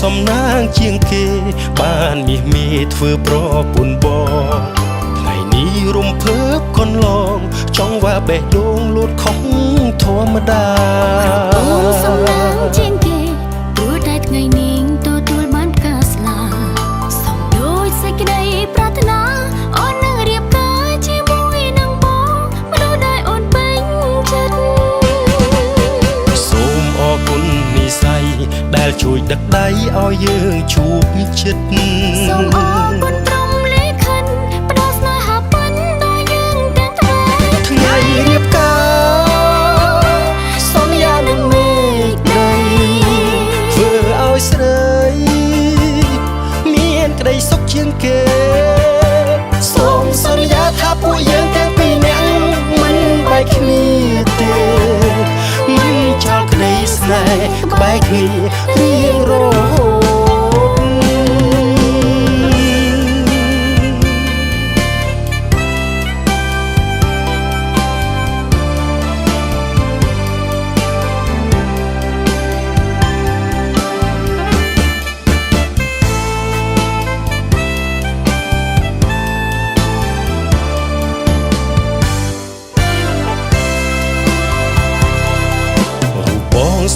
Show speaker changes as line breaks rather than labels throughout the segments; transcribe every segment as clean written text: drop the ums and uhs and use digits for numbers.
សំណាងជាងគេបានមាសមេធ្វើប្រពន្ធបងថ្ងៃនេះរំភើបកន្លងចង់ว่าបេះដូងលូតខុសធម្មតា
អូនសំណាងជាងគេព្រោះតែថ្ងៃនេះទទួលបានការស្លាសំដូចសេចក្តីប្រាថ្នាអូននឹងរៀបការជាមួយនឹងបងមនុស្សដែលអូនពេញចិត្ត
សូមអរគុណនិស្ស័យដែលជួយដឹកដៃឲ្យយើងជួបចិត្ត
សូមអរគុណក្រុមលេខិនផ្ដល់ស្នេហាពិនដល់យើងទាំង
ថ្ងៃរៀបការ
សូមយ៉ាងនឹងមេឃដី
ធ្វើឲ្យស្រីមានក្តីសុខជាងគេសូមសន្យាថាពួកយើងទាំងពីរនាក់មិនបែកគ្នាទេមិនចោលក្តីស្នេហ៍ក្បែរគ្នារៀងរហូត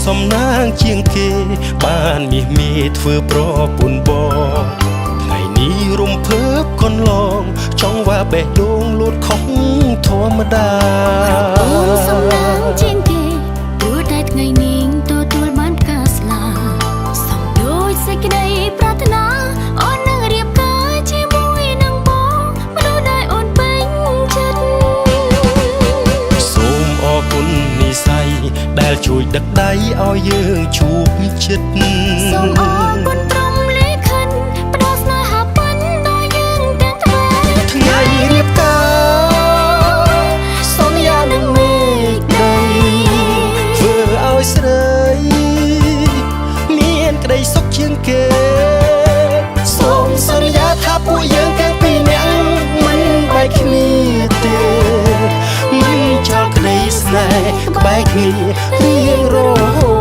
សំណាងជាងគេបានមាសមេធ្វើប្រពន្ធបងថ្ងៃនេះរំភើបកន្លងចង់ว่าបេះដូងលូតខុសធម្មតា
អូនសំណាងជាងគេព្រោះតែថ្ងៃនេះទទួលបានការស្លាសំដូចសេចក្តីប្រាថ្នាអូននឹងរៀបការជាមួយនឹងបងមនុស្សដែលអូនពេញចិត្ត
សូមអរគុណនិស្ស័យដែលជួយដឹកដៃឲ្យយើងជួបចិត្ត
សូមអរគុណក្រុមលេខិនផ្ដល់ស្នេហាពិនដល់យើងទាំង
ថ្ងៃរៀបការ
សូមយ៉ាងនឹងមេឃដី
ធ្វើឲ្យស្រីមានក្តីសុខជាងគេសូមសន្យាថាពួកយើងទាំងពីរនាក់មិនបែកគ្នាទេមិនចោលក្តីស្នេហ៍ក្បែរគ្នារៀងរហូត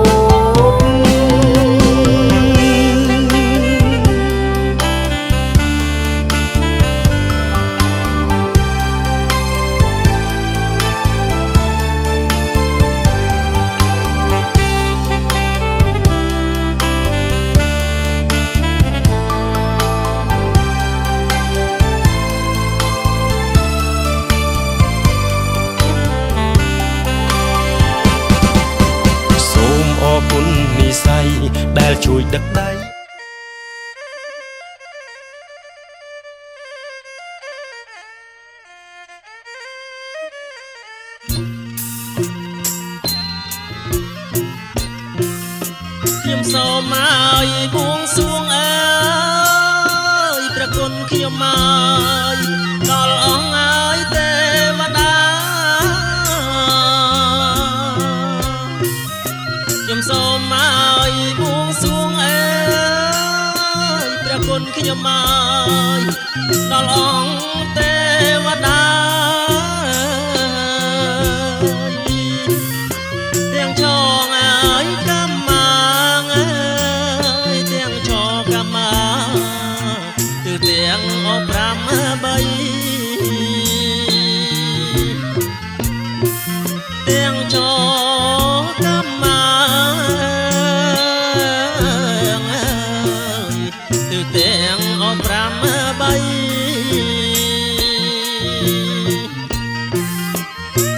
ដែលជួយដឹកដៃ
ខ្ញុំសូមឲ្យបួងសួងអើយព្រះគុណខ្ញុំមកដល់អង្គអើយទេវតាខ្ញុំសូមឲ្យបួងសួងអើយព្រះគុណខ្ញុំមកដល់អង្គទេវតាទាំងឆងអើយកម្មមាងអើយទាំងឆងកម្មមាទិទាំងអ5 3ទាំងឆងកម្មមាទាំងអ5 3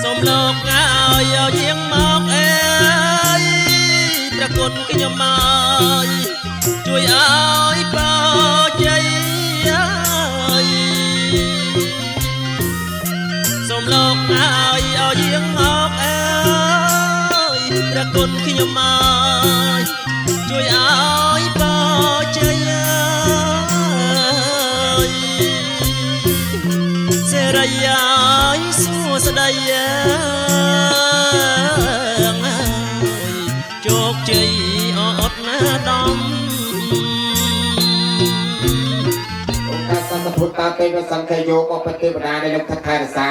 សូមលោកឲ្យយាងមកអើយព្រះគុណខ្ញុំមកជួយឲ្យបោជ័យសូមលោកឲ្យយាងមកអើយព្រះគុណខ្ញុំមកជួយឲ្យបោជ័យសេរីឲ្យសួស្តីជោគជ័យអត់ណាដំ
អង្គការសន្តិពុទ្ធតាទេវសង្ឃេយោក៏ប្រតិបត្តិនៃលោកថខែរសា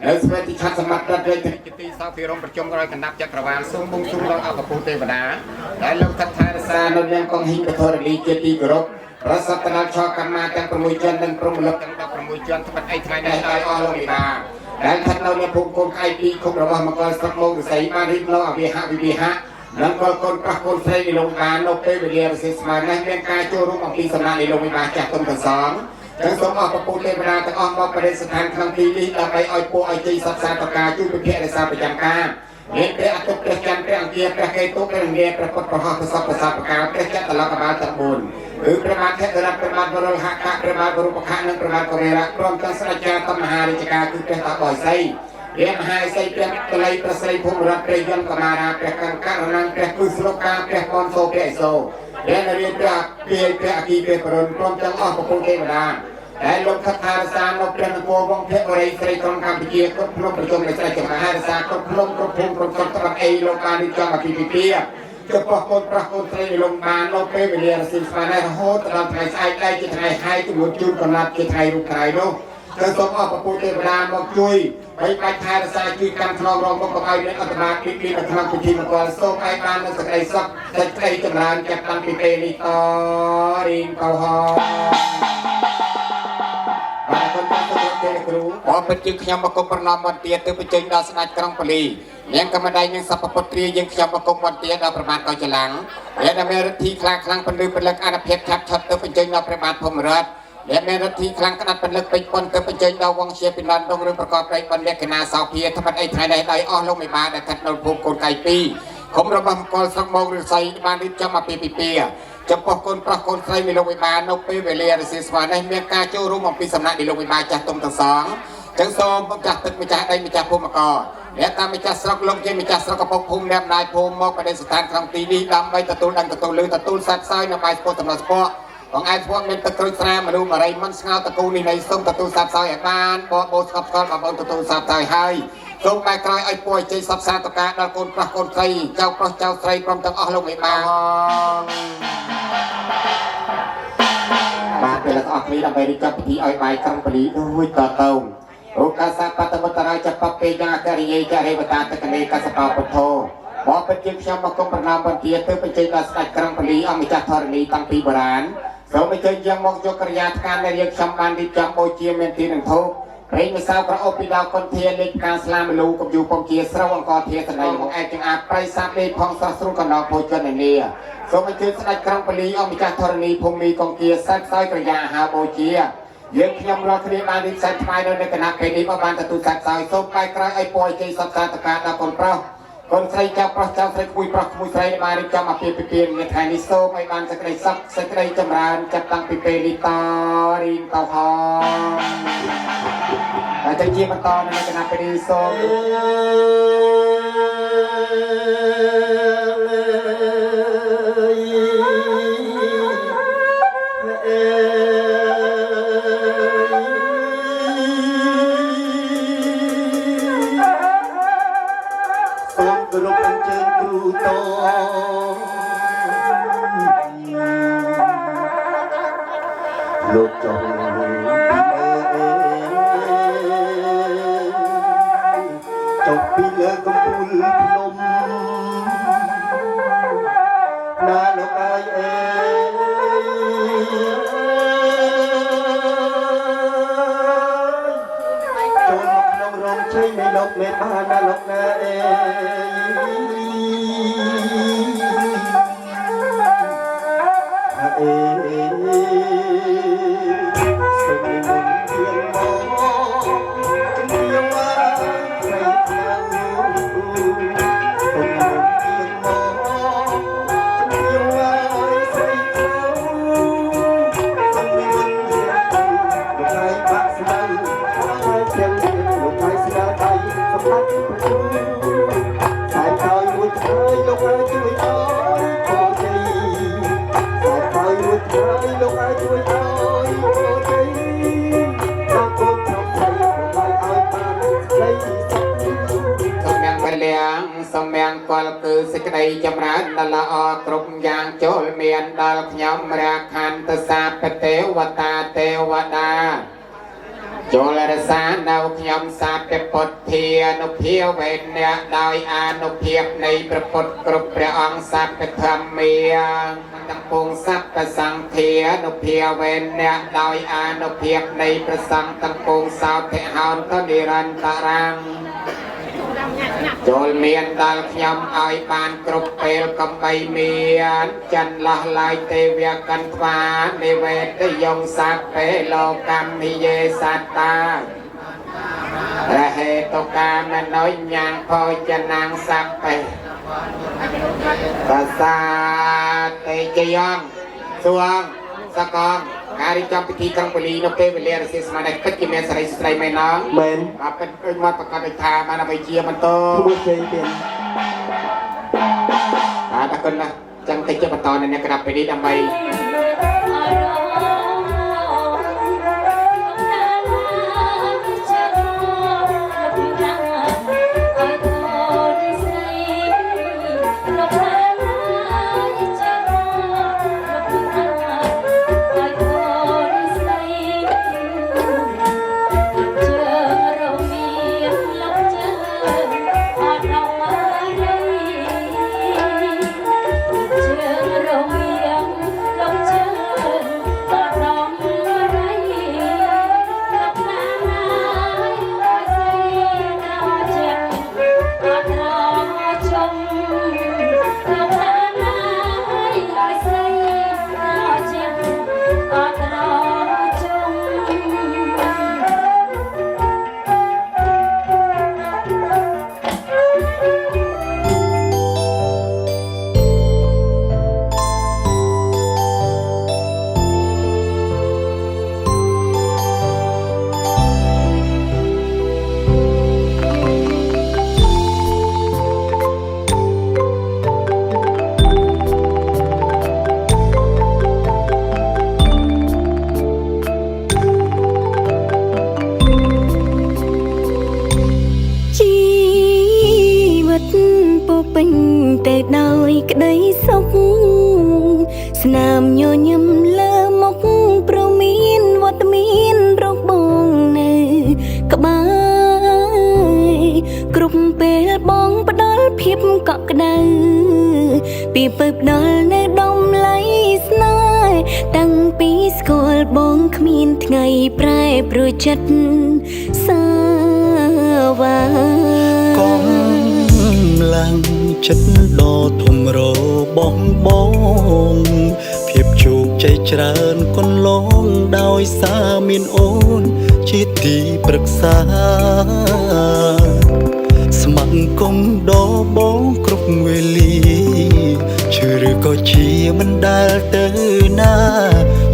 แล้วสมัยที่ชัดสมัครรัฐเลยที่ตีสาวพิรมประจมรอยกันนับจักรวาลทรงบุญทรงเราเอากระปูเทวดาได้ลงทัดทายสารนยังกองหินกระทรลีเจตีกรบพระสัตนาชอกรรมาจังประมุยจันทร์ดังประมุลกจังดอกประมุยจันทร์ทบัดไอ้ไทยได้ได้ออลมีนาได้ทัดเราเนี่ยภูมิคงไอปีคงระวังมังกรสักโมงใส่มาริบล้อวิหะวิหะนั่งก็คนพระคนใส่ในโรงการโลกเปเรียร์เสสมาในเรื่องการโจรุมของปีสมาในโรงพยาบาลจากต้นกระสองทั้งสองออกประปูเทวดาทั้งออกมาประเด็นสถานครั้งที่นี้เราไปอ้อยโปอ้อยจีสับสานตกาจุ่มเป็นเพียรสาประจำการเห็นเพื่อตุกเพื่อจันเพื่ออังเกียเพื่อเกตุเพื่อเรียประพฤติประหารประสบประสาประการเพื่อจัดตลอดกบาลตะบุญหรือประมาทเทศนาประมาทบรมหักขะประมาทบรมขะนังประมาทกเรระพร้อมทั้งสัจจาตมหาริจกาคือเพื่อตาบ่อยไซเรียนหายไซเพื่อตะไลประไซภูมิรัตเรียนกมาราเพื่อกังการนังเพื่อกุศลกาเพื่อกอนโซเพื่อโซเรียนเรียนเพื่อเพียเพื่ออกีเพื่อปรนพร้อมทั้งออกประปูเทวดาแต่ลงคาถาสารนกเปลี่ยนโกวงเพชรไรใส่กองคำพิจิตรครบพลมประจงในใจจงหาสารครบพลมครบภูมิครบสมตระเอโลกานิจงอภิพิเปียจะปกคนประคนใส่ลงมาโลเปเรียสิสมาในโหตเราไทยใช้ได้จิตไทยให้จมูกจุนกนัดจิตไทยรูปไทยโลเธอสมอประปูเทวดาบอกจุยไปไปทายสารจุยกันทองรองบอกไปในอัตมาปิปีอัตมาพิธีมังกรโซไอบ้านนักสกัยซักจะใจจำรานจับตังปิเปนิตอริงเกาหอบางคนตั้งตัวเจริญครูพอเป็นจึงขยำมากรมประนอมวันเตียนตัวเป็นจึงดาวสนายกรังปลียังกรรมใดยังสัพพปตรียังขยำมากรมวันเตียนดาวประมาณเกาจลังและดาวเมรธีคลางคลังเป็นลือเป็นเลิกอาณาเพชรชัดชัดตัวเป็นจึงดาวประมาณพมรัตและเมรธีคลังขนาดเป็นเลิกเป็นปนตัวเป็นจึงดาววังเชียเป็นนันดงเรื่องประกอบในบรรเวกนาสาวเพียธรรมะไอไทยได้อ้อลงไม่มาแต่ทัดนนภูมิโกลไก่ปีขมระบำกอลสักโมงหรือใส่บานริจมาปีจะปกคนประคนใส่ในโรงพยาบาลนกเปเวเลียร์เซสวาในเมียกาโจรุมองปีสำนักในโรงพยาบาลจากตรงทั้งสองจังโซมจากตึกมิจฉาได้มิจฉาภูมิกรและตามมิจฉาสระลงเจมิจฉาสระกระปกภูมิแนบนายภูมิมองประเด็นสถานครั้งตีนี้ดำใบตะตูดังตะตูลือตะตูสัตว์ไซน์นำไปสปอร์ตสำหรับสปอร์ตของไอ้พวกเมนตะกรุยแสรมาดูอะไรมันเงาตะกูนี่ในส้มตะตูสัตว์ไซน์บ้านบอโบสกับกอลกับบอลตะตูสัตว์ไซน์ให้ทรงไปกลายไอ้ป่วยใจสับสานตะการดาวโกนประโคนไซเจ้าประเจ้าไซพร้อมทั้งอ้อลงไม่มาบาดเป็นออกนี้เราไปริจาคพิธีอ้อยใบคำปลีด้วยต่อเติมโอกาสปัตตมตรายจะปเปยาการิยจะเรวตาตะกันเนกัสปาปโทพอเป็นจึงเชื่อมกรมประนามบันเทียเธอเป็นจึงกษัตริย์คำปลีอมิจาธรณีตั้งปีโบราณเราไม่เคยยังมองโยกริยาการในเรื่องชำบันดิจำโอเจียเมนทีหนึ่งทุกเรื่องไม่ทราบพระโอปิดาวคนเทียนในการสลามลูกับอยู่ปงเกียสระวังกอเทียสนายของไอจึงอาไปทราบในพองสัสรุกันนอโพจนเนียสมัยจึงสลายครั้งปลีอมิจาธรณีภูมิกองเกียสัตย์ไซกริยาหาโบเจียยังขยำรอคดีบานดิสัตย์ไม้ในขณะเป็นนี้ประมาณตะตุสัตย์ไซส้มไปกลายไอปอยใจสัตย์ตะการดาวคนเปล่าคนใส่เจ้าพระเจ้าใส่คุยพระคุยใส่มาริจามาเปลี่ยนในไทยนิโซไม่บานสกายซักสกายจำรานจับตังปิเปลิตารินเตาหอมแต่จะยิ้มมันตอนในขณะเป็นนิโซลูกจงจบปีเลิกกับปุลพนมนาลกายจนน้องร้องใช้ในลกเมตานาลกนาสมัยก่อนคือสิกได้จำรัดดลอตรงยางโจลเมียนดลขยมราคันตสาปเทวตาเทวดา ចូលរសានៅខ្ញុំសាទព្រះពុទ្ធានុភាវេអ្នកដោយអានុភាពនៃព្រះពុទ្ធគ្រប់ព្រះអង្គសត្វធម្មាទាំងពងសត្វសង្ឃានុភាវេអ្នកដោយអានុភាពនៃព្រះសង្ឃទាំងពងសោធិហោនទៅនិរន្តរាំងចូលមានដល់ខ្ញុំឲ្យបានគ្រប់ពេលកំបីមានចិនឡោះឡាយទេវកន្វានិវេទយងសត្វពេលោកម្មនិយេសត្តារហេតុកាមនុញ្ញភោចនាងសព្ពេបាសាទេជយងសួងសកងការរៀបចំពិធីក្រុងពលីនៅពេលវេលារសៀលស្មានពិតជាមានសេរីស្រីមែនណងមែនបាទពិតឃើញមកប្រកាសថាបានអ្វីជាបន្តមួយផ្សេងទៀតបាទអរគុណណាស់ចឹងតិចជាបន្តនៅក្រាបពេលនេះដើម្បីពេញទៅដោយក្តីសុខស្នាមញញឹមលើមុខប្រមានវត្តមានរកបងនៅក្បែរគ្រប់ពេលបងផ្ដល់ភាពកក់ក្ដៅពីពើផ្ដល់នៅដំឡៃស្នេហ៍តាំងពីស្គាល់បងគ្មានថ្ងៃប្រែប្រួលចិត្តសាវ៉ាឡើងចិត្តដ៏ធំរបស់បងភាពជោគជ័យច្រើនកន្លងដោយសារមានអូនជាទីប្រឹក្សាស្ម័គ្រគុំដល់បងគ្រប់វេលាជឿឬក៏ជាមិនដែលទៅណា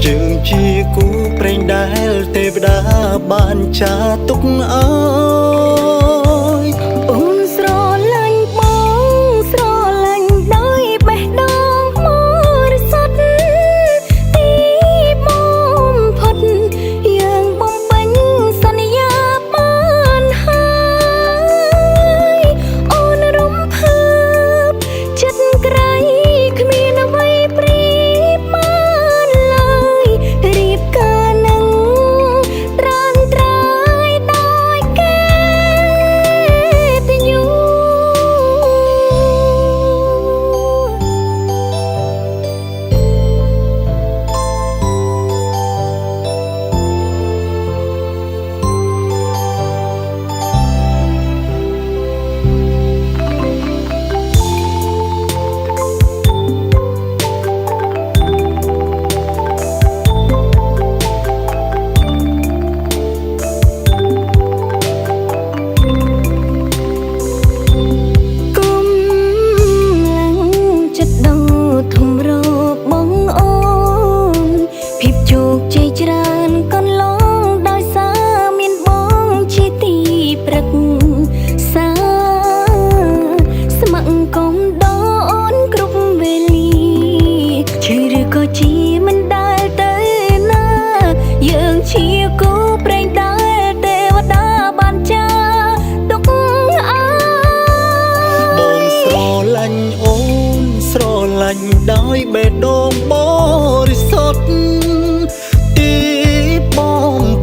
យើងជាគូប្រេងដែលទេវតាបានចាទុកអើយអូនស្រឡាញ់ស្រឡាញ់ដោយបេះដូងមករិសុទ្ធទីបំផុតយ៉ាងបំពេញសន្យាបានហើយអូនរំភើបចិត្តក្រៃគ្មានអ្វីប្រៀបបានឡើយរៀបការនឹងត្រានត្រើយដោយគេ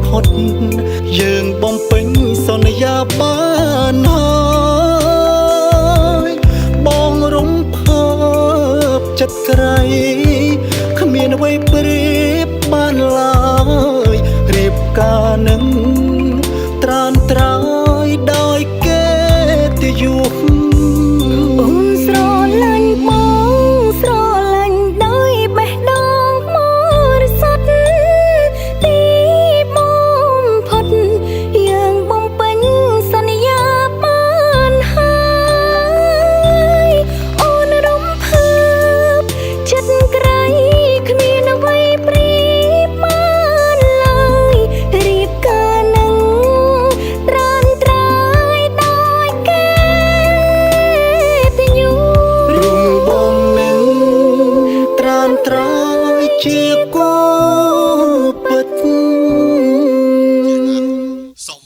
ផុតយើងបំពេញសន្យាបានហើយបងរំភើបចិត្តក្រៃគ្មានអ្វីប្រៀបបានឡើយរៀបការនឹងត្រានត្រើយដោយគេទៅយុគ
អូនស្រឡាញ់បងស្រឡាញ់ដោយបេះដូងមកសុទ្ធទីបំផុតយើងបំពេញសន្យាបានហើយអូនរំភើបចិត្តក្រៃគ្មានអ្វីប្រៀបបានឡើយរៀបការនឹងត្រានត្រើយដោយគេទៅយុគ
រុំបងនឹងត្រានត្រើយជាគូពិត
សូម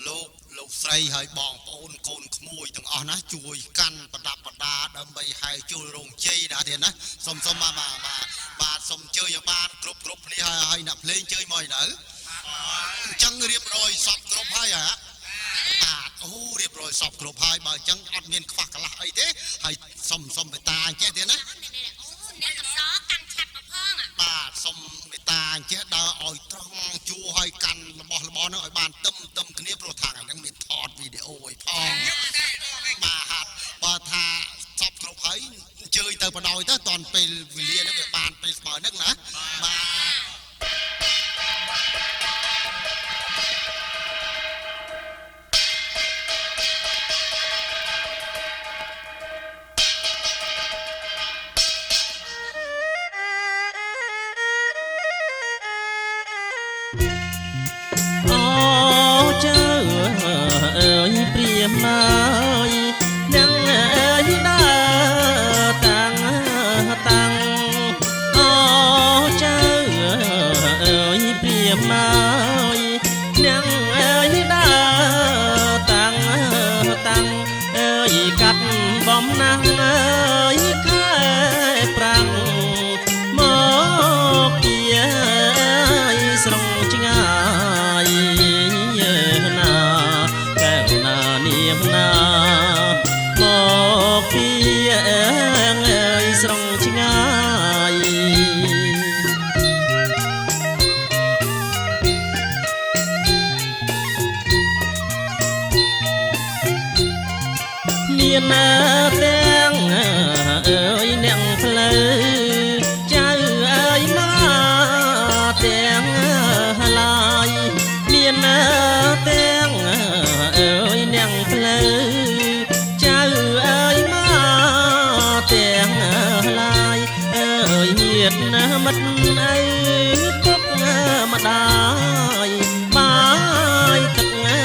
លោកស្រីហើយបងប្អូនកូនក្មួយទាំងអស់ណាជួយកាន់ប្រដាប់ប្រដាដើម្បីហែចូលរោងជ័យណាទៀតណាសូមបាទសូមជើញឲ្យបានគ្រប់គ្នាហើយអ្នកភ្លេងជើញមកនៅអញ្ចឹងរៀបរយសពគ្រប់ហើយហ៎បាទអូរៀបរយសពគ្រប់ហើយបើអញ្ចឹងអត់មានខ្វះកន្លះអីទេហើយសុំមេត្តាអញ្ចេះទៀតណា
អ្នកកំសកាន់ឆាត់មកផង
បាទសុំមេត្តាអញ្ចេះដើរឲ្យត្រង់ជួឲ្យកាន់របស់ហ្នឹងឲ្យបានទឹមគ្នាព្រោះថាហ្នឹងមានថតវីដេអូឲ្យផងបាទបើថាសពគ្រប់ហើយអញ្ជើញទៅបដ ாய் ទៅតនពេលវេលាហ្នឹងវាបានពេលស្មើហ្នឹងណាបាទ
អូចៅអើយព្រាមហើយនឹងអើយដើរតាំងអូចៅអើយព្រាមហើយនឹងអើយដើរតាំងអើយកាត់បំណាំងអើយខែប្រាំងមកជាស្រងឆ្ងាយណាកែវណានាងណាមកពីអើយស្រងឆ្ងាយមានទាំងអើយអ្នកផ្លូវចៅអើយមកទាំងឡាយមានទាំងអើយអ្នកផ្លូវចៅអើយមកទាំងឡាយអើយញាតិមិត្តអើយពុកម្ដាយបាយទឹកអើ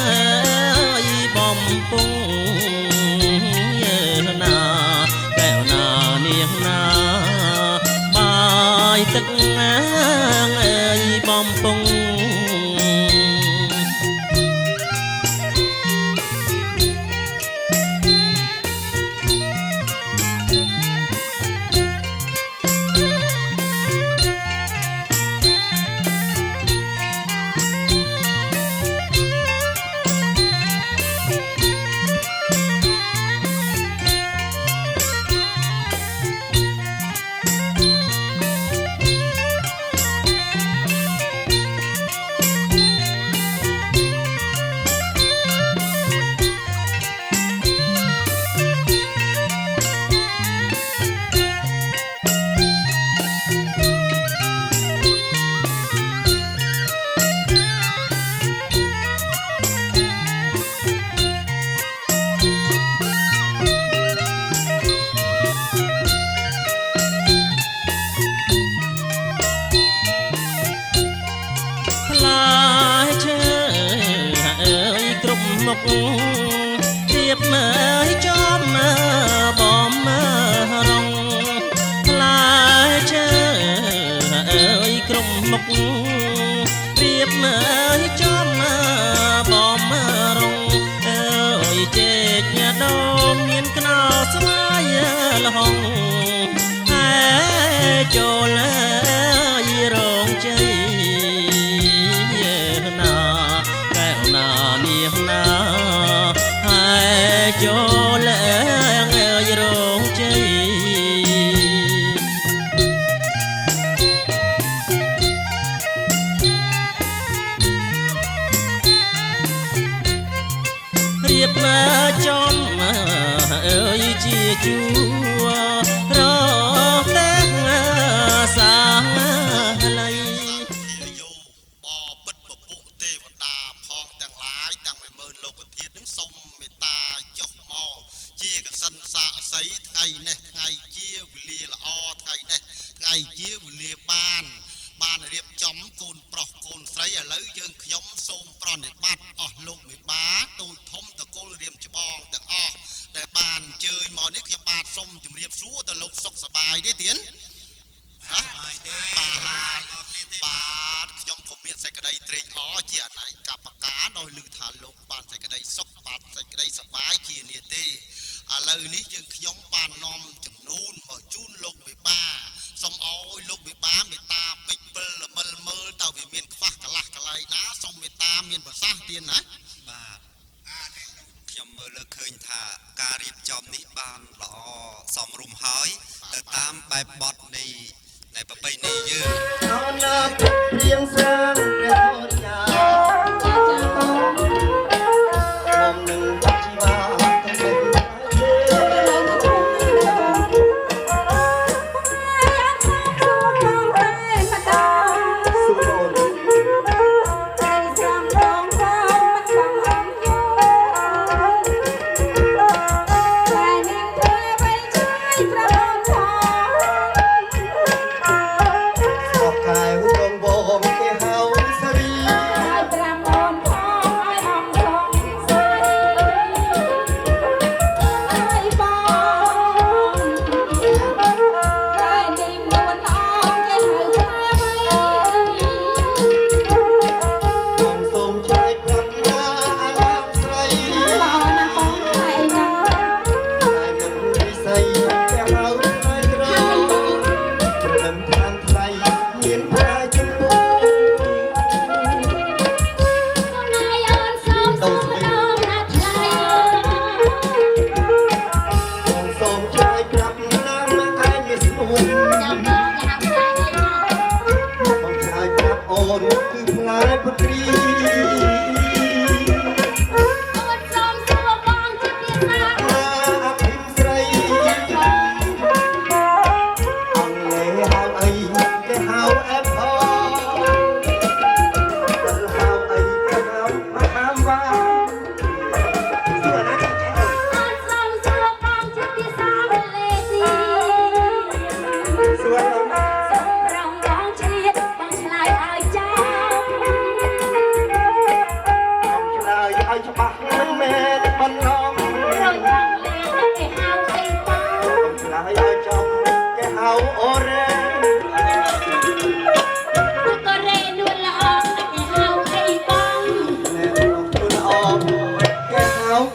យបំពង់ណាកែវណានាងណាបាយទឹកអើយបំពង់មុខទៀបមើលចំបំរងផ្លែឈើអើយក្រុមមុខទៀបមើលចំបំរងអើយចេកដូមមានខ្នោស្វាយលហងចូលរងជ័យណា ណាចំអើយជាជួរតែសាឡៃ
យោបបិទ្ធពពុទេវតាផងទាំងឡាយទាំង10000លោកធាតុនឹងសូមមេត្តាចុះមកជាកសិនសាកសីថ្ងៃនេះថ្ងៃជាវេលាល្អថ្ងៃនេះថ្ងៃជាវេលាបានរៀបចំកូនប្រុសកូនស្រីឥឡូវយើងខ្ញុំសូមប្រណិប័តអស់លោកមេបាទូចធំតកូលរៀមច្បងទាំងអស់ដែលបានអញ្ជើញមកនេះខ្ញុំបាទសូមជម្រាបសួរទៅលោកសុខសប្បាយទេទៀនបាទខ្ញុំពុំមានសេចក្តីត្រេកអរជាអនាគតការដោយឮថាលោកបានសេចក្តីសុខបាទសេចក្តីសប្បាយជានេះទេឥឡូវនេះយើងខ្ញុំបាននាំចំនួនមកជូនលោកមេបាសូមអោយលោកមេបាមេត្តាពេចពិលល្មិលមើលតើវាមានខ្វះកន្លះកន្លែងណាសូមមេត្តាមានប្រសាសន៍ទៀតណា
បាទខ្ញុំមើលលើឃើញថាការរៀបចំនេះបានល្អសមរម្យហើយទៅតាមបែបបទនៃប្រពៃណីយើង
អរណាស់រៀងស្រាង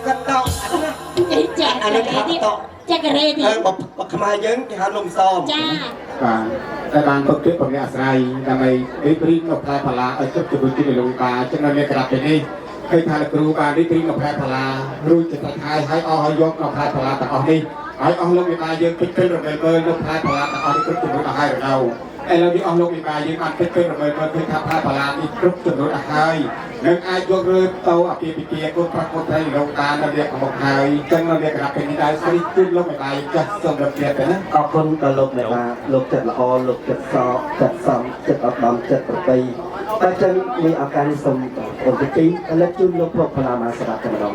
ព្រះធរយាខ្ញុំនឹងជីវ៉ា
ចាក់រ៉េទី
បើខ្មែរយើងគេហៅនំសម
ចា
បាទតែបានទុកទៀតបំអ្នកអាស្រ័យដើម្បីរៀបរៀងនៅផ្លែផាឡាឲ្យជិតជាមួយទីលោកបាចឹងនៅក្រាបពេលនេះឃើញថាលោកគ្រូបានរៀបរៀងនៅផ្លែផាឡារួចទៅថ្ងៃឲ្យអស់ឲ្យយកនៅផ្លែផាឡាទាំងអស់នេះហើយអស់លោកមេបាយើងពេញពេញរមែងមើលនៅផ្លែផាឡាទាំងអស់នេះគ្រប់ចំនួនឲ្យរដូវឥឡូវនេះអស់លោកមេបាយើងបានពេញពេញរមែងមើលឃើញថាផ្លែផាឡានេះគ្រប់ចំនួនឲ្យនឹងអាចយករើទៅអាពាហ៍ពិពាហ៍កូនប្រុសកូនស្រីលោកតានៅវាមកហើយចឹងនៅវាក្រាបពេលនេះដែរស្រីគឺលោកមេបាចាស់សូមរំលាយទៅណា
អរគុណដល់លោកមេបាលោកចិត្តល្អលោកចិត្តសោកចិត្តសំចិត្តឧត្តមចិត្តប្រពៃតែចឹងមានឱកាសនេះសូមអរគុណទីឥឡូវជូនលោកប្រផាឡាមកស្រាប់តែម្ដង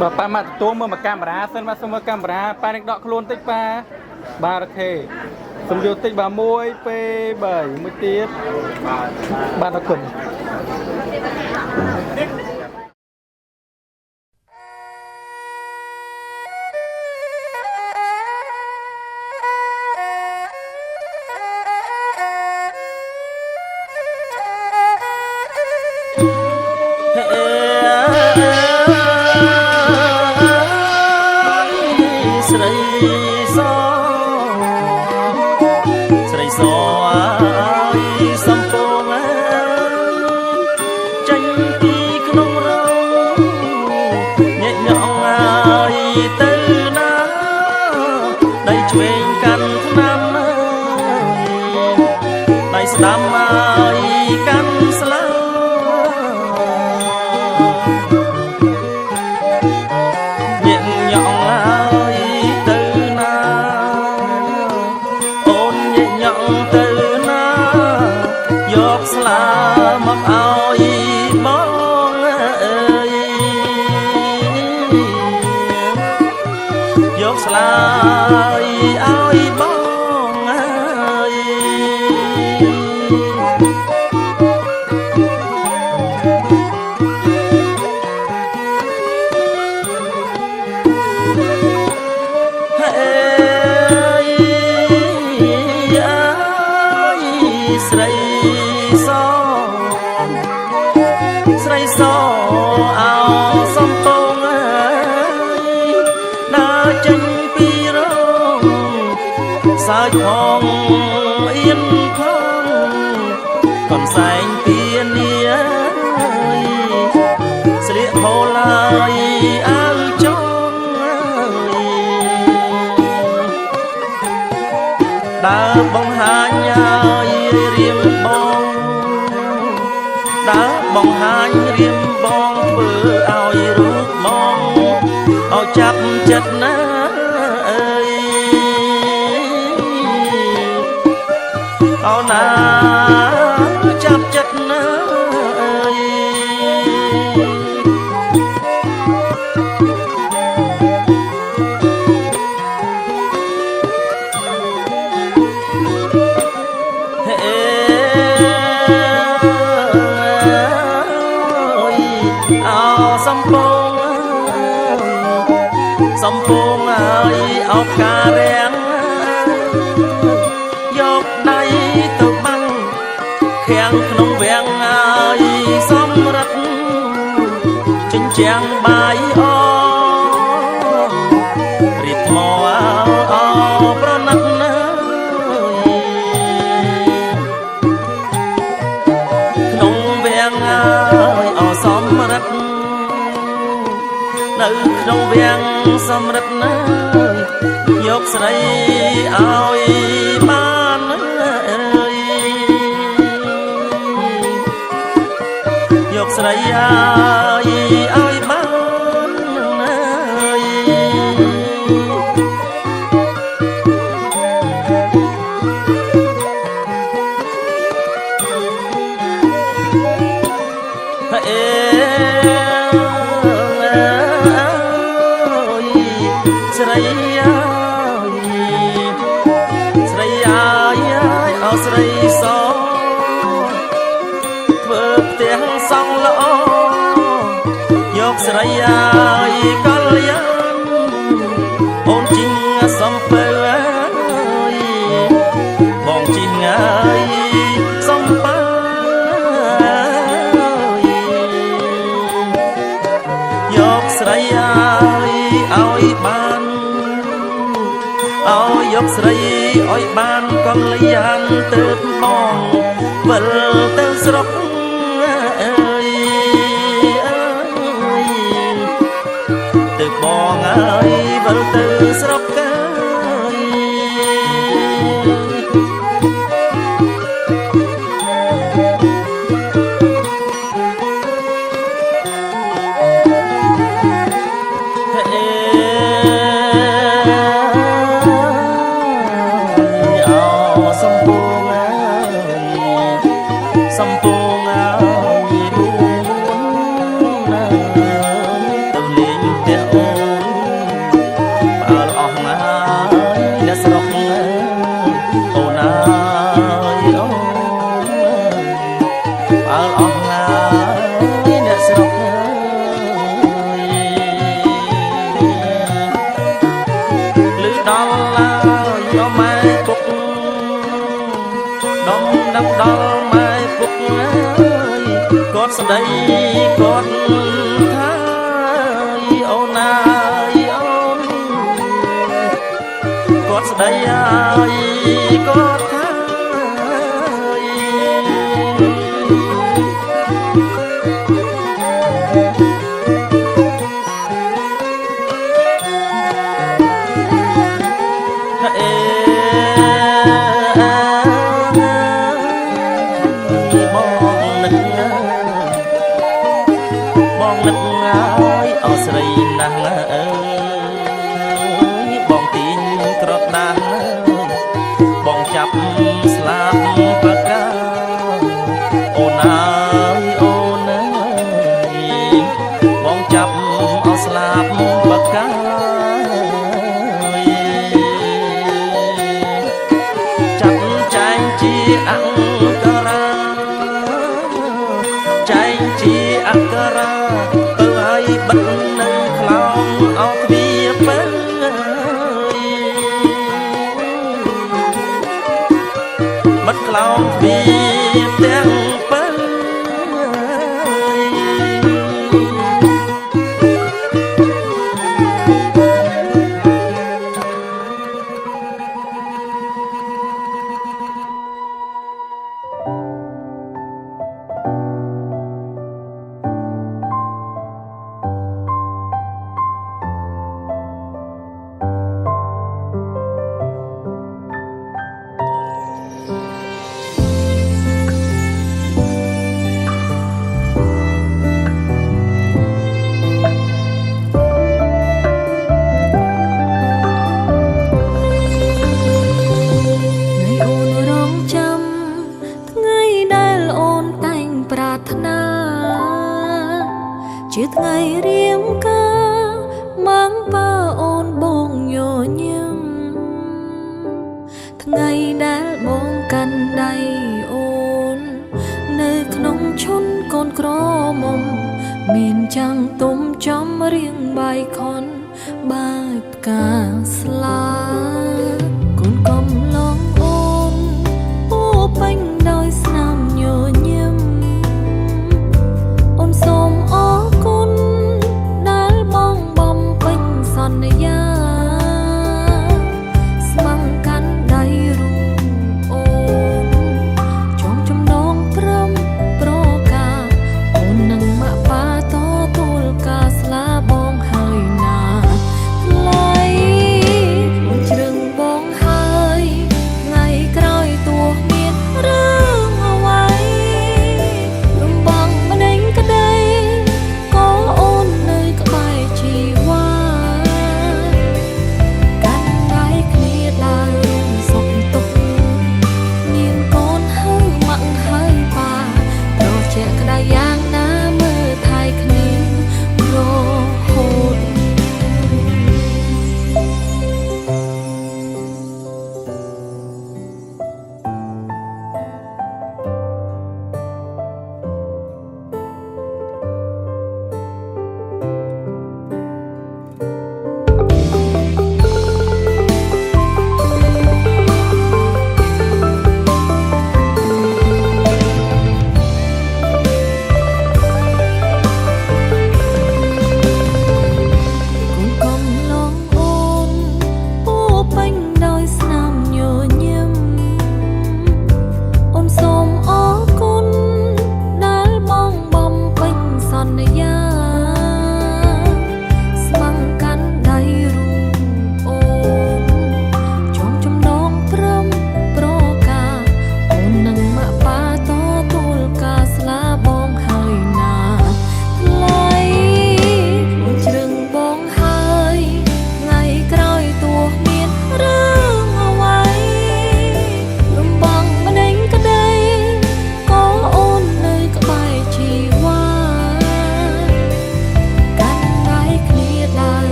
បាទប៉ាមកទទួលមើលមកកាមេរ៉ាសិនបាទសូមមើលកាមេរ៉ាប៉ានឹងដកខ្លួនតិចប៉ាបាទអូខេសូមយកតិចបាទ1 2 3មួយទៀតបាទអរគុណ
ស្ដាំឲ្យកាន់ស្លើ ឲ្យបងអើយស្រីសស្រីសអោសំពងអើយដើរចេញពីរោងសើចផងអៀនផងកំសែងពីនីស្លៀកហូលហើយអើចងដើរបង្ហាញហើយរៀមបងដើរបង្ហាញរៀមបងធ្វើឲ្យរូបបងឲ្យចាប់ចិត្តណាអើយឲ្យណាចាប់ចិត្តណាអើយសំពងសំពងហើយអោបការរាំងយកដៃទៅបាំងខាំងក្នុងវាំងហើយសំរិទ្ធចិញ្ចាំងបាយអរៀបថ្មអោប្រណិតណាក្នុងវាំងហើយអសំរិទ្ធនៅក្នុងវាំងសំរិទ្ធណាយកស្រីឲ្យបានអើយយកស្រីឲ្យបានអើយស្រីស្រីអោស្រីសធ្វើផ្ទះសង់ល្អយកស្រីកលយានអូនជីងសំពើបងជីងសំពើយកស្រីឲ្យបានឲ្យយកស្រីឲ្យបានកលយានទៅបងវិលទៅស្រុកអើយទៅបងអើយវិលទៅស្រុកកើសំពងរួនទៅលេងផ្ទះអូនបើអស់ណាអ្នកស្រុកអូនណាអូនបើអស់ណាអ្នកស្រុកលឺដល់យកម៉ែពុកដុំដឹកដល់គាត់ស្ដីគាត់ថាអូនណាអូនគាត់ស្ដីគាត់ថាបងនឹកអោស្រីណាស់អើយបងទីងក្រដាស់បងចាប់ស្លាប់បកាអូនអើយអូនអើយបងចាប់អោស្លាប់បកា biệt tiếng bơi
ជាថ្ងៃរៀងការម៉ាំងប៉ាអូនបងញញឹមថ្ងៃដែលបងកាន់ដៃអូននៅក្នុងឈុនកូនក្រមុំមានចាំងទុំចំរៀងបាយខុនបាយផ្កាស្លាកូនកំឡងអូនពោពេញដោយស្នាមញញឹមអូនសូមអរគុណដែលបងបំពេញសន្យាស្មងកាន់ដៃរូបអូនចំចំណងព្រមប្រការអូននឹងមកប៉ាតទួលការស្លាបងហើយណាថ្លៃអូនជ្រឹងបងហើយថ្ងៃក្រោយទោះមានរឿងអ្វីរំបងម្ដេញក្ដីក៏អូននៅក្បែរជីវ៉ាកាន់ដៃគ្នាដើររួមសុខទុក្ខមានកូនហើយម៉ាក់ហើយប៉ាប្រជែកក្ដីយ៉ាងណាមើលថែគ្នារហូត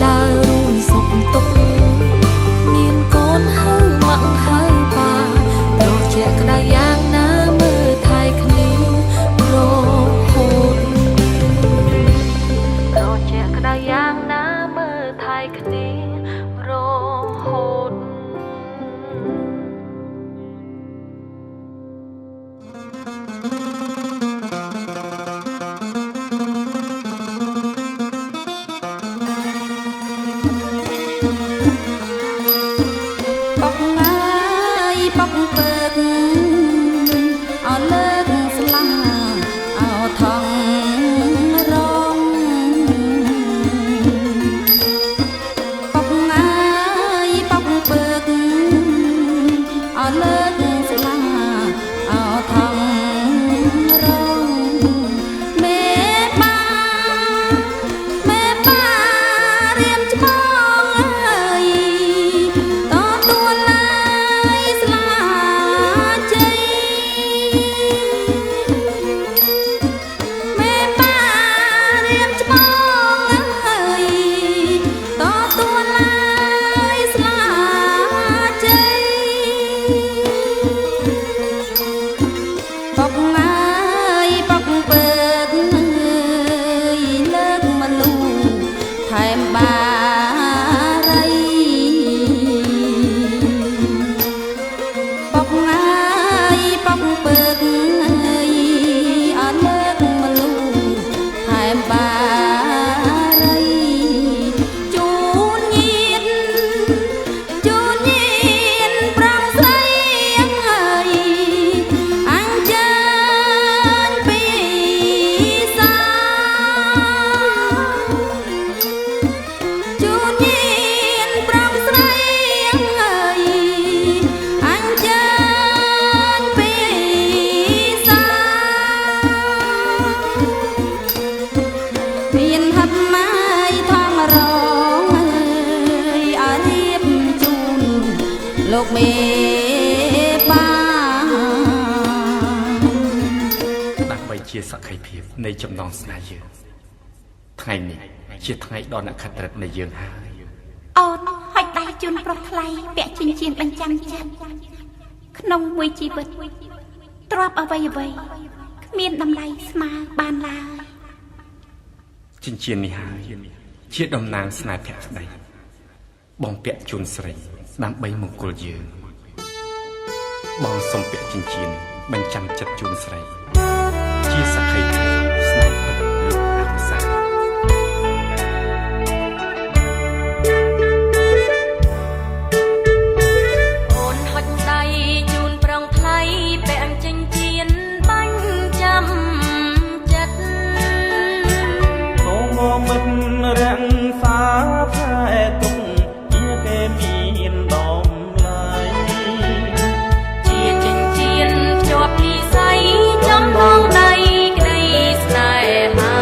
ដើររួមសុខទុក្ខមានកូនហើយម៉ាក់ហើយប៉ាប្រជែកក្ដីយ៉ាងណាមើលថែគ្នារហូតប្រជែកក្ដីយ៉ាងណាមើលថែគ្នារហូត មេបា
ដើម្បីជាសក្ខីភាពនៃចំណងស្នេហ៍យើងថ្ងៃនេះជាថ្ងៃដ៏នក្ខត្រិតនៃយើងហើយ
អូនហុចដៃជូនប្រុសថ្លៃពាក់ចិញ្ចៀនបញ្ចាំចិត្តក្នុងមួយជីវិតទ្រព្យអ្វីអ្វីគ្មានតម្លៃស្មើបានឡើយ
ចិញ្ចៀននេះហើយជាតំណាងស្នេហ៍ភក្តីបងពាក់ជូនស្រីដើម្បីមង្គលយើងបងសូមពាក់ចិញ្ចៀនបញ្ចាំចិត្តជូនស្រីជាសក្ខីភាពស្នេហ៍ពិតលោកអក្សរ
អូនហុចដៃជូនប្រងថ្លៃពាក់ចិញ្ចៀនបញ្ចាំចិត្ត
សូមមិត្តរាំងសាថែទុកជាគេមានដំឡៃ
ជាចិញ្ចៀនភ្ជាប់និស័យចំណងដៃក្តីស្នេហា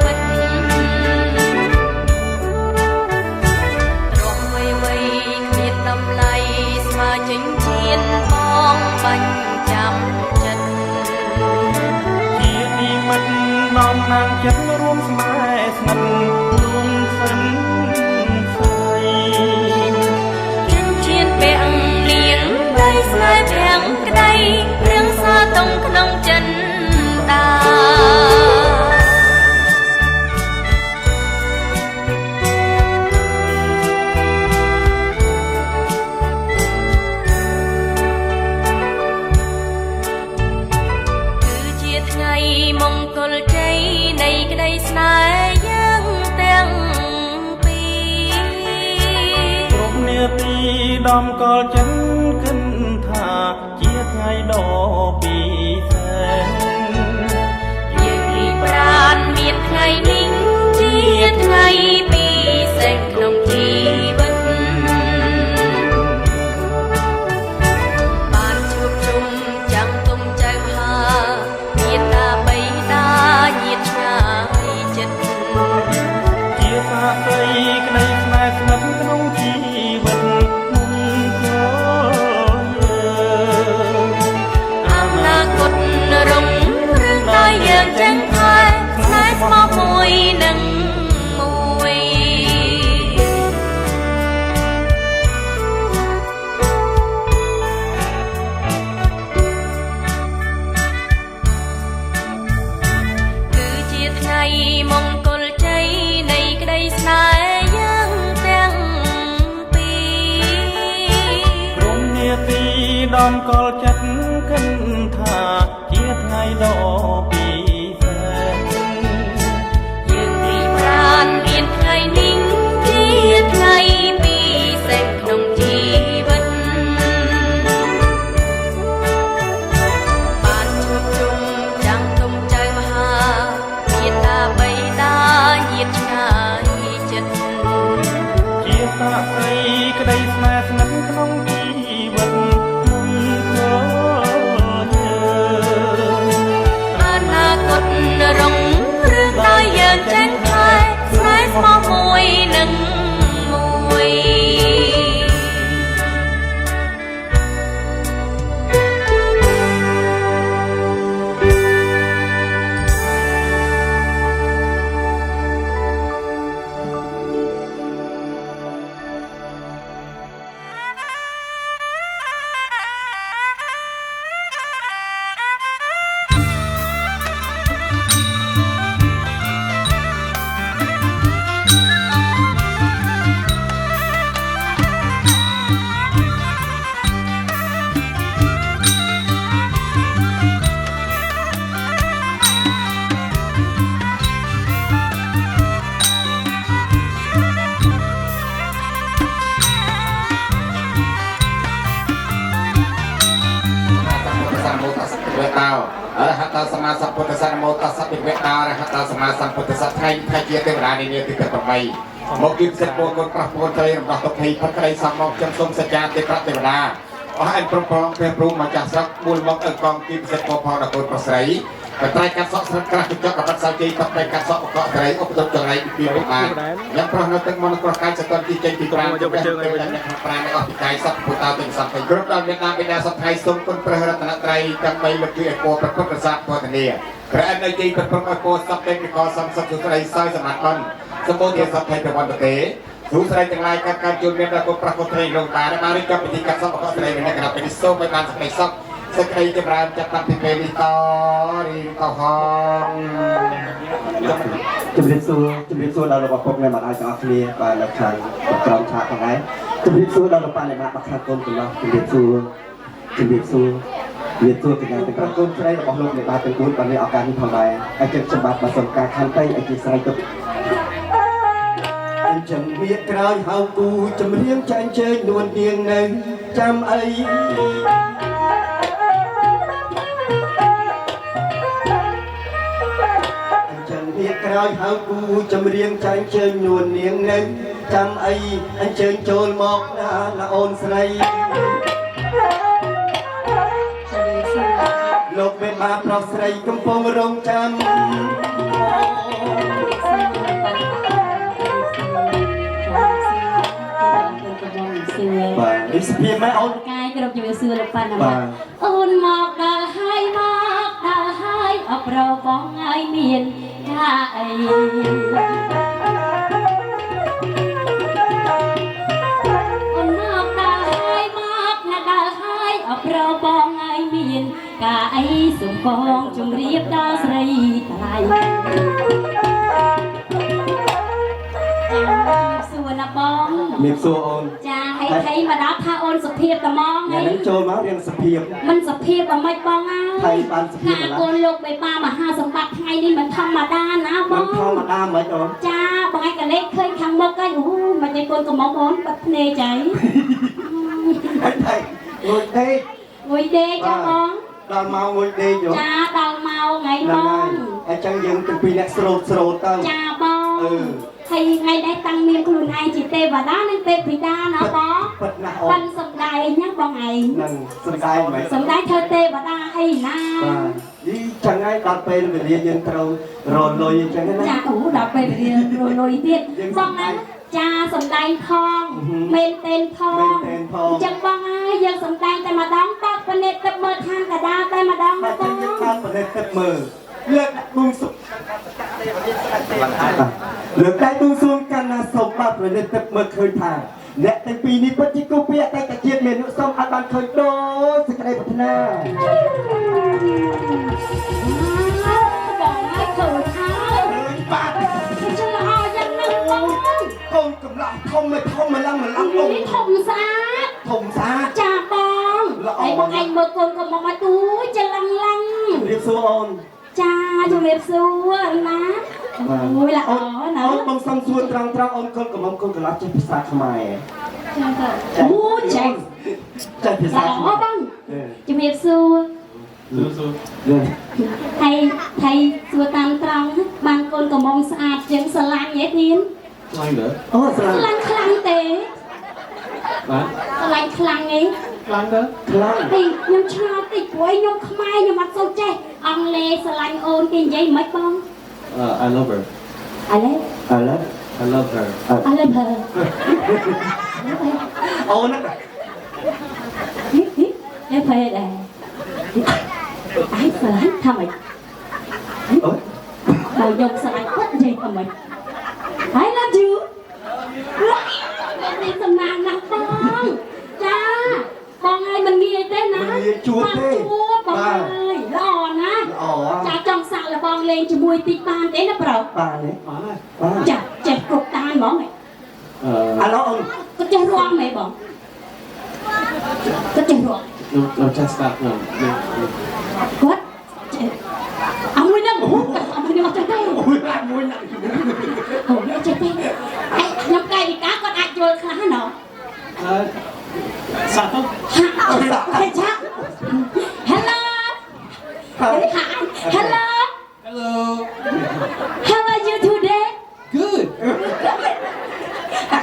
ពិតរំវៃវៃគ្មានតម្លៃស្មើចិញ្ចៀនបងបញ្ចាំចិត្ត
ជានិមិត្តនាំណាងចិត្តរួមស្នេហ៍ស្និទ្ធរួមសិនស្រី
ចិញ្ចៀនពាក់លៀងដៃស្នេហ៍ភាំងក្តីរឿងសាតុងក្នុងចិនដាគឺជាថ្ងៃមង្គលជ័យនៃក្តីស្នេហ៍យើងទាំងពីរ
គ្រប់នាទីដំកល់ចិត្តគិនថាជាថ្ងៃដ៏ពិសេស
យើងរីកប្រានមានថ្ងៃនេះជាថ្ងៃពិសេសក្នុងជីវិតបានជួបជុំចាំងទុំចៅហាញាតិតាបៃតាញាតិឆ្ងាយចិត្ត
ជាសាក្តីក្តីស្នេហ៍ស្និទ្ធក្នុងជីវិតមុនគល់យើង
អនាគតរុងរឿងដោយយើងចឹងថែស្នេហ៍ស្មោះមួយនឹងមួយគឺជាថ្ងៃមង្គលជ័យនៃក្តីស្នេហ៍យើងទាំងពីរ
ព្រមនាទីដំកល់ចិត្តគិនថាជាថ្ងៃដ៏ពិសេស
យើងរីកប្រានមានថ្ងៃនេះជាថ្ងៃពិសេសក្នុងជីវិតបានជួបជុំចាំងទុំចៅមហាញាតិតាបៃតាញាតិឆ្ងាយចិត្ត
ជាសាក្តីក្តីស្នេហ៍ស្និទ្ធក្នុងជីវិតមុនគល់យើង
អនាគតរុងរឿងដោយយើងចេញថែស្នេហ៍ស្មោះមួយនឹងមួយ
អរហតសម្មាសម្ពុទ្ធសាសនាមោតសតិវេតាអរហតសម្មាសម្ពុទ្ធសាសនាថ្ងៃជាទេវតានានាទី8មកគិតសិទ្ធិពលកូនប្រុសពលត្រីរបស់ទុកភ័យផុតក្តីសំមកចំសុំសច្ចាទេប្រទេវតាអស់អែនព្រមព្រះព្រំម្ចាស់ស្រុកមូលមកអង្គគិតសិទ្ធិពលផងដល់កូនប្រុសស្រីអ តែកាត់សក់ស្រាក្រាស់ចុកកាត់សាច់ជ័យតែកាត់សក់កក់ត្រីឧបទចង្រៃពីនេះបានយ៉ាងប្រោះនៅទឹកមកប្រកាយសតនទីចេញពីប្រាំយកទៅជើងឲ្យអ្នកប្រាំអស់ពីកាយសពពុទ្ធោទាំងសពទៅគ្រប់ដល់មេដាបេដាសពថ្ងៃសូមគុណព្រះរតនត្រ័យទាំង3លោកជួយឲ្យពោប្រពុទ្ធសាសពធនាព្រះអនុជ័យប្រពុទ្ធឲ្យពោសពតែពីកសំសពសុត្រីសោយសមាធិបានសម្បូរជាសពថ្ងៃប្រវត្តិទេទូស្រីទាំងឡាយកាត់ការជួនមានដល់ប្រពុទ្ធត្រីលោកបានបានរៀបចំពិធីកាត់សពអកស្រីមានគណៈពិធីសូមឲ្យបានសេចក្តីសុខសេចក្តីចម្រើនចាប់តាំងពីពេលនេះតរីតហង
ជំរាបសួរដល់លោកពុកអ្នកមកឲ្យទាំងអស់គ្នាបាទនៅខាងក្រមឆាកហ្នឹងឯងជំរាបសួរដល់លោកប៉ាអ្នកមកខាងកូនកន្លោះជំរាបសួរទាំងកូនស្រីរបស់លោកអ្នកបាទទាំង4បានមានឱកាសនេះផងដែរហើយខ្ញុំបាទបាទសូមការខន្តីអធិស្ឋានទុកអញ្ចឹងវាក្រោយហៅគូចម្រៀងចាញ់ជើញនួនទៀងនៅចាំអីក្រោយហៅគូចម្រៀងចាញ់ជើញនួននាងនៅចាំអីអញ្ជើញចូលមកណាអូនស្រីលោកមេបាប្រុសស្រីកំពុងរងចាំបាទនេះស្ពាមមកអូន
កាយគ្រប់ជំរាបសួរលោកប៉ាណាស់អូនមកដល់ហើយអប្របងឲ្យមានថាអីអូនមកដល់ហើយណាដល់ហើយអប្របងឲ្យមានកាអីសុំបងជម្រាបដល់ស្រីថ្លៃសួរណាបង
មានសួរអូន
ចាហើយមកដល់ថាអូនសុភាពត្មង
ហើយនឹងចូលមករៀងសុភាព
មិនសុភាពអ្មិចបង
ហើយបានសុភាព
ណាកូនលោកបេបាមហាសម្បត្តិថ្ងៃនេះមិនធម្មតាណាបង
ធម្មតាមិនអូន
ចាបងឯងកលេចឃើញខាងមុខហើយអូមិនឯងកូនកំមុំអូនបាត់ភ្នែកចៃ
ហើយងុយដេក
ចាបង
ដល់មកងុយដេកយោ
ចាដល់មកថ្ងៃបង
អញ្ចឹងយើងទាំងពីរអ្នកស្រោតទៅ
ចាបងហើយថ្ងៃនេះតាំងមានខ្លួនឯងជាទេវតានិងទេពធីតាណាបង
ពិតណាស់អូ
នសំដែងណាបងឯង
នឹងសំដែងមិន
សំដែងធ្វើទេវតាអីណា
បាទនេះចឹងហើយដល់ពេលវេលាយើងត្រូវរលុយអញ្ចឹងណា
ចាអូដល់ពេលវេលារលុយទៀតបងណាចាសំដែងផងមែនទេផងអញ្ចឹងបងហើយយើងសំដែងតែម្ដងតបពនិតទឹកមើលឋានកដាលតែម្ដងណាបង
តបពនិតទឹកមើលលើកដួងសុខលើកដៃដួងសួងកាន់ណាសូមបាទប្រនិតទឹកមើលឃើញថាអ្នកទាំងពីរនេះពិតជាគូពីអតីតជាតិមាននុសូមឲ្យបានឃើញដូចសេចក្តីប្រាថ្នា
បងឲ្យឃើញហើយ
បាទ
ចលអយ៉ាងណាបង
កូនកំឡោះធំមិនឡើងអូន
ធំស្អាតចាបងហើយបងឯងមើលកូនកំមកទូចលឹង
រៀបសួរអូន
ចាជំរាបសួរណាអូយល្អណា
អូនបងសំសួរត្រង់អូនកូនកំមុំកូនកន្លះចេះភាសាខ្មែរ
ចាអូចេះ
ភាសា
អូបងជំរាបសួរហើយសួរតាមត្រង់បានកូនកំមុំស្អាតជាងស្រឡាញ់ទេទៀត
ខ្លាំងទេអូស្រឡាញ់
ខ្លាំងទេ
បាទ
ស្រឡាញ់ខ្លាំងទេ
ខ្លាំងទេខ្លាំង
ខ្ញុំឆ្ងល់តិចព្រោះខ្ញុំខ្មែរខ្ញុំអត់សូវចេះអង់គ្លេសស្រឡាញ់អូនគេនិយាយមិនបង
I love her
I love
her អូនណា
នេះពេលដែរអីស្រឡាញ់ថាម៉េចអូដល់ខ្ញុំស្រឡាញ់គាត់និយាយថាម៉េច I love you នេះសំណាងណាស់បងចាបងហើយមិនងាយទេណា
ជួបទេ
បងហើយល្អណាស់ចាចង់សាក់លបងលេងជាមួយតិចបានទេណាប្រុស
បានទេ
ចាចេះគ្រប់តានហ្មង
ឥឡូវអូន
គាត់ចេះរាំហ៎បងគាត់ចេះរាំ
ខ្ញុំចេះស្ដាប់ខ្ញុំ
គាត់ចេះអមួយហ្នឹងអមួយហ្នឹងចេះទេ
មួយណាស់
អូចេះទេខ្ញុំកាយវិការគាត់អាចយល់ខ្លះណ៎
សាក់ទៅ
ហេចា Hello Hello How are you today
Good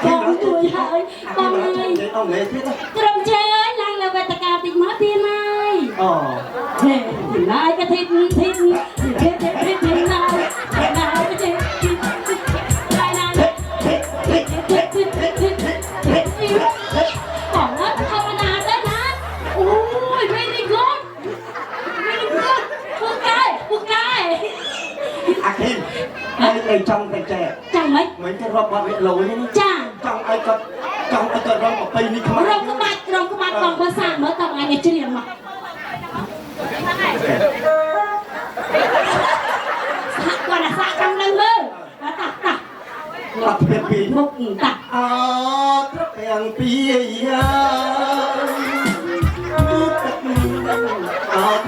បងជួយហើយបងហើយ
អង់គ្លេសទៀត
ក្រុមជើញឡើងលើវេទិកាតិចមកទៀតហើយអូទេណាយក៏ធី
អាគីហើយចង់តែចែក
ចាំមិន
មិនគេរាប់បាត់វាលុយនេះ
ចា
ចង់ឲ្យគាត់រងប្រពៃនេះខ្មែរ
រងក្បាច់បងភាសាមើលតើថ្ងៃនេះជ្រៀងមកគាត់អាសាចាំនឹងមើលតា
អត់ពីពី
មុខតា
អត់ទាំងពីយ៉ាអត់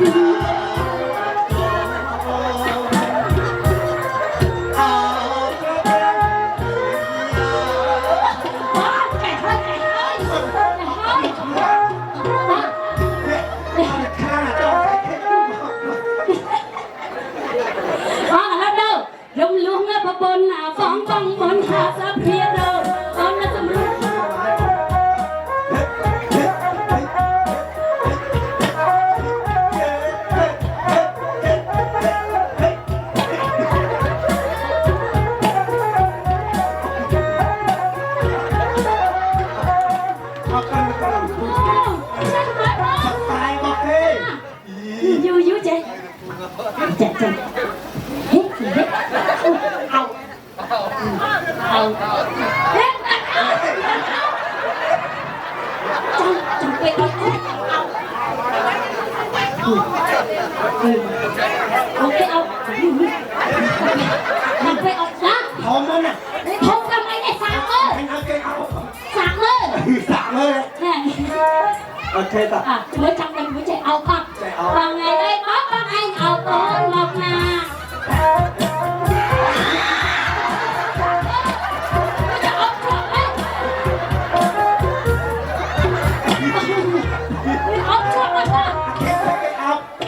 Thế à, mới trong đây mới chạy áo con. Và ngày đây có con anh áo con một nà.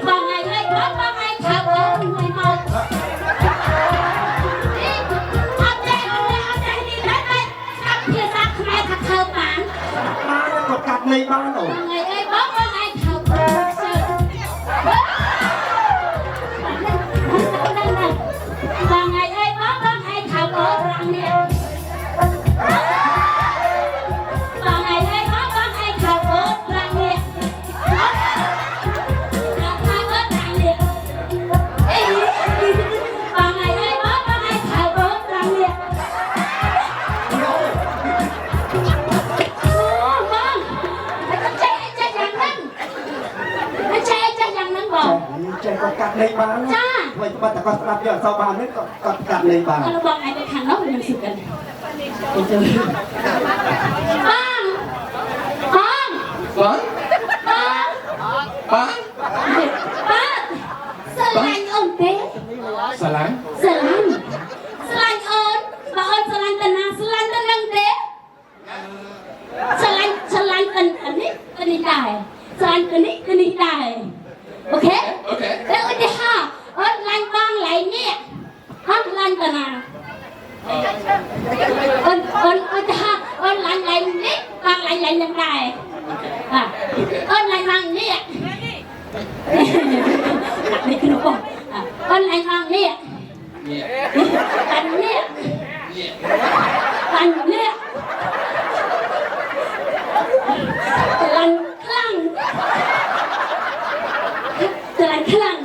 Và ngày đây có con anh thảo ơn 11. Đi đến đây. Sắp kia ra khmai thật thơ bán.
Có cặp này bán rồi.
Ngày đây có con anh thảo ơn. Và ngày đây có con anh thảo ơn rằng nè. Và ngày đây có con anh thảo ơn rằng nè. Và ngày đây có con anh thảo ơn rằng nè.
Chạy có cặp này bán. Vậy mà ta có đạp giờ sau bán hết có cặp này bán.
Kalau bang ai berkhang nak boleh sukan. Bang, bang,
Bang? Bang?
bang. Selain on te,
Salam.
selain on, bang selain tenang te. Selain ini dah. Selain ini dah. Okay?แล้วอุทิศลันบางไหลเนี่ยฮักลันตนาอุทิศลันไหลนี่บางไหลยังได้ลันบางเนี่ยนี่คือบอกลันบางเนี่ยลันเนี่ยลันคลั่งJalan kelang.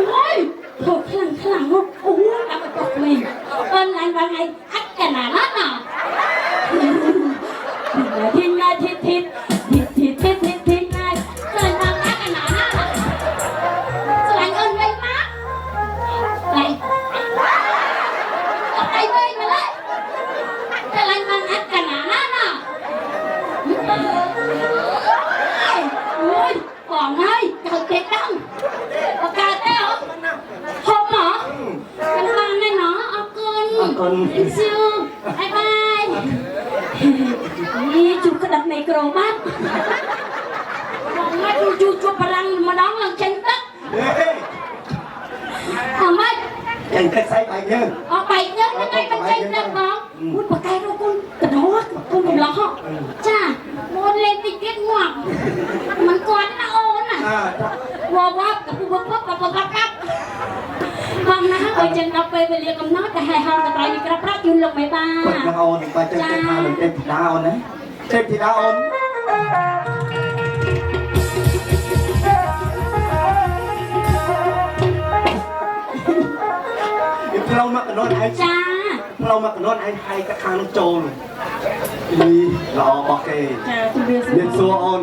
Ôi, thôi kelang không? Đã mà tụt mình. Ơn anh vào ngày hắt cả nà lát à. Thịt ngay thịt ngay. Jalan vào hắt cả nà lát à. Jalan ơn vây má. Này. Ở đây vây mà lấy. Jalan vào hắt cả nà lát à. Ôi, còn ơi, cậu chết đông. Có cà tê không? Không hả? Cái bàn này nó, con. Anh siêu, bye bye. Đi, chú có đặt micro bác. Còn mắt chú parang mà đón lần tranh tất. Hả mắt?
Tranh tất say bài nhớ.
Bài nhớ, cái này mình tranh tất con. Ui, bà cây đâu con, cái đó, con đừng lo họ. Chà, con lên tình tiết ngoặc. Mình còn nó ôn à. Vô bóp, cái bóp cắp. Hôm nay ở trên đọc về liệt cầm nói cái hài hòn cái bài như cái rắp chung lục mấy ba.
Bật nó ôn, bà chân cái thao được thêm thịt đá ôn đấy. Thêm thịt đá ôn. นอนไอ้
จ้า
เรามากนอนไอ้ไทยกับทางโจรรอบอกเก
จ้าคุณเบียร์
เรียนซัวออน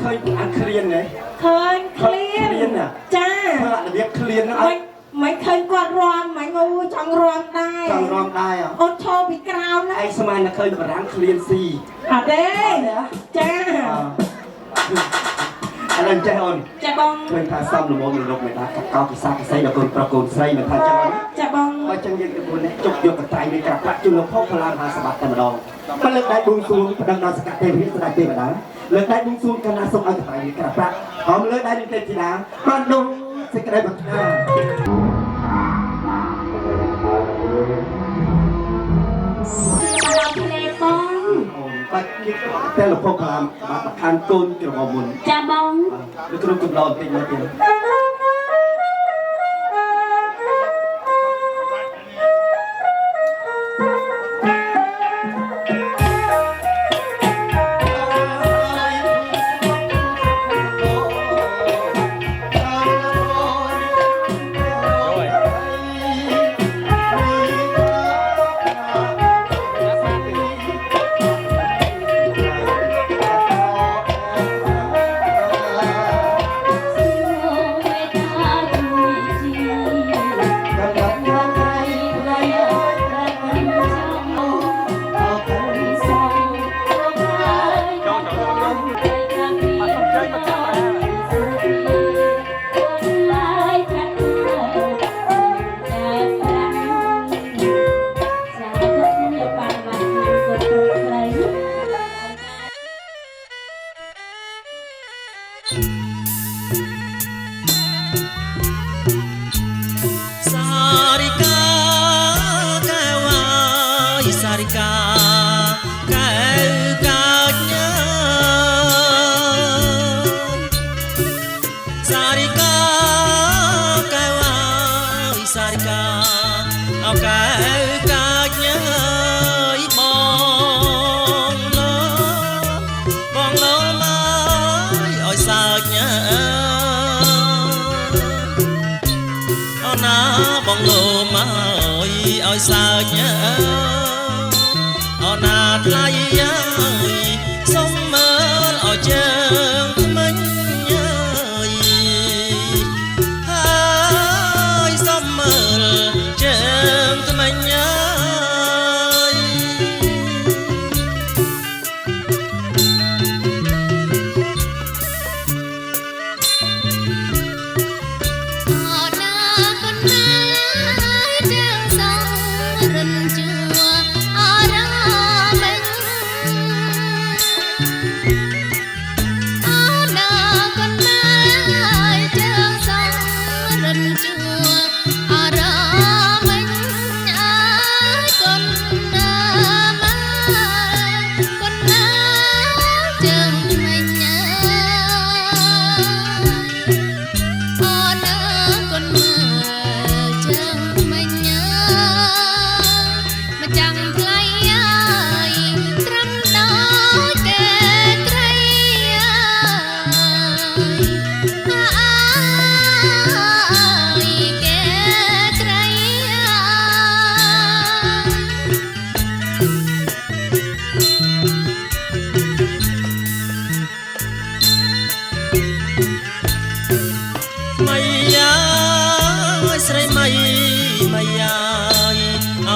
เคยอ่านเคลียนไง
เคยเคลียน
น่ะ
จ้า
เพื่อเรียกเคลียนนะ
ไม่เคยกวาดรอมไม่งูจังรอมได้
จังรองได้อ่ะ
อดโชว์ปีกราวนะ
ไอ้สมัยน่ะเคยมาร้านเคลียนซี
เด้จ้า
อะไรใจอ่อน
จะบอง
เคยพาซ้ำหนุ่มมันลงไปนะกับเก้าที่ซากใส่ดอกกุหลาบประกุลใส่มันพาจังหวะ
จะบอง
ว่าจังยังกระบวนเนี่ยจบยกกระจายในกระพระจุลพ่อพลานหาสบัดกันมาดองมันเลิกได้บุญสูงดังนอนสกัดเทวิสได้เทวดาเลิกได้บุญสูงคณะสงฆ์อันตรายในกระพระหอมเลิกได้ในเทธิดามันดงสิกระไดบัตนา
เราทะเลป้อง
ปัจจิกแต่ละพ่อพลานมาประทานโกนกระบอกมุน
จ้าบอง
หรือกระดูกกำลอนติดมาเตียง
បងលោមកអើយសើចអូណាថ្លៃអើយសុំមើលឲ្យជើងថ្មិញអើយហើយសុំមើលជើងថ្មិញអើ